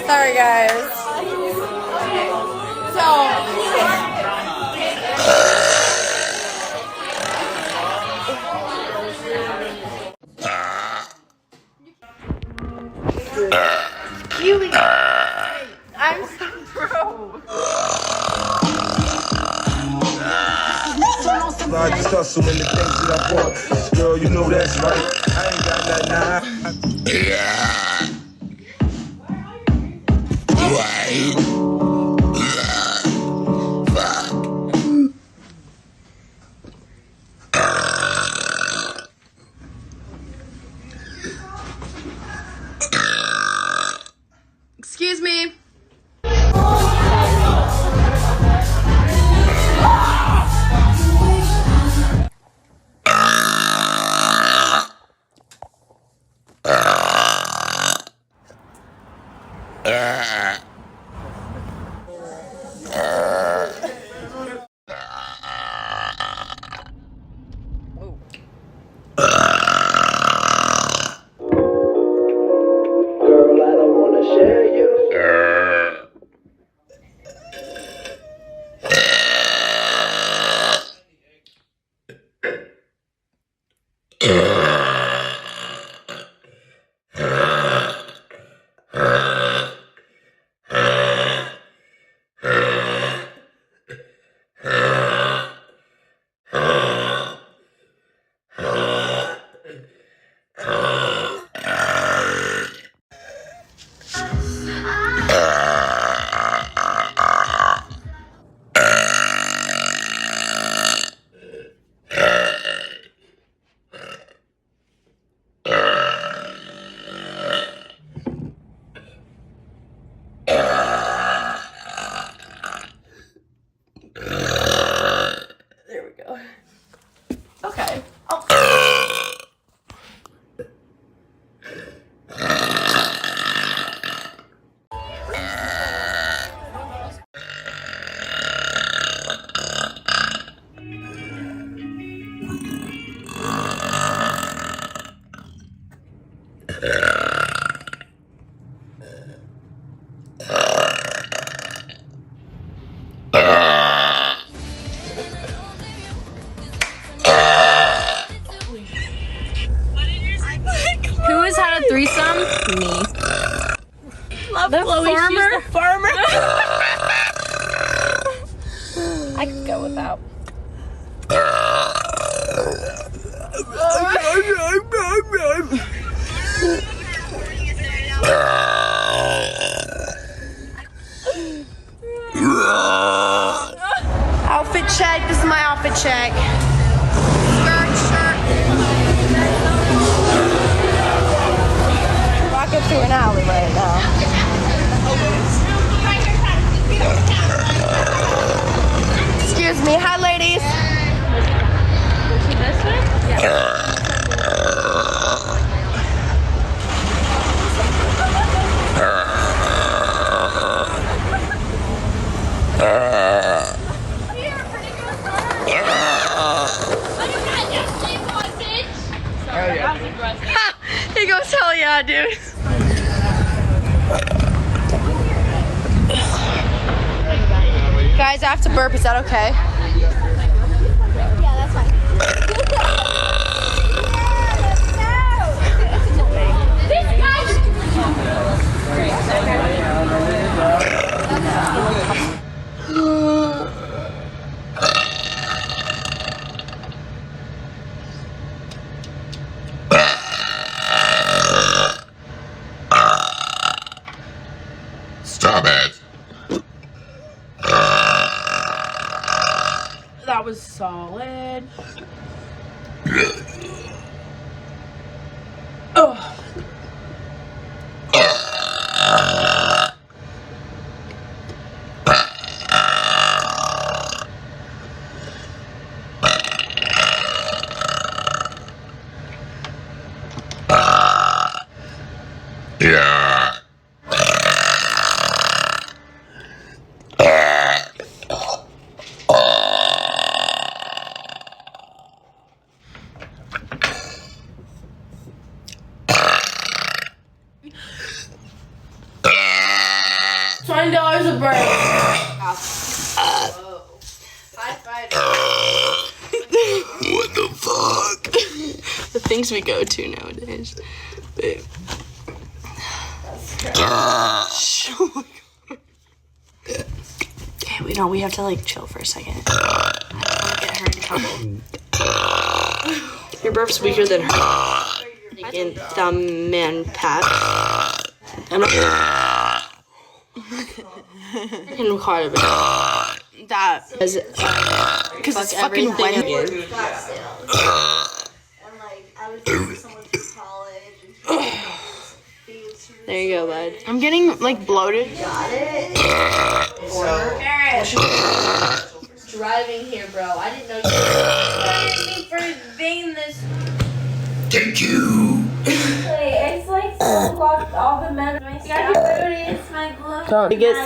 Sorry, guys. Keely, I'm so broke. I just hustle in the things that I bought. Girl, you know that's right. I ain't got nothing. Excuse me. Girl, I don't wanna share you. There we go. Okay. Who has had a threesome? Me. Love the Chloe, farmer. She's the farmer. I could go without. Outfit check. This is my outfit check. Skirt, shirt. Walking through an alley right now. Excuse me. Hi, ladies. This way? Yeah. He goes, hell yeah, dude. Guys, I have to burp. Is that okay? Yeah, that's fine. Stop it. That was solid. Oh. Yeah. $9 a burp. High five. What the fuck? The things we go to nowadays. Babe. Okay, we have to like chill for a second. I don't want to get her in trouble. Your burp's weaker than her. Like in the man pat. I'm not in quite a bit. That is because it's fucking wet again. And like, I was dating someone from college and There you go, bud. I'm getting like bloated. got it. Driving here, bro. I didn't know you were for being this. Thank you. It's like locked all the men. It's my glove. It gets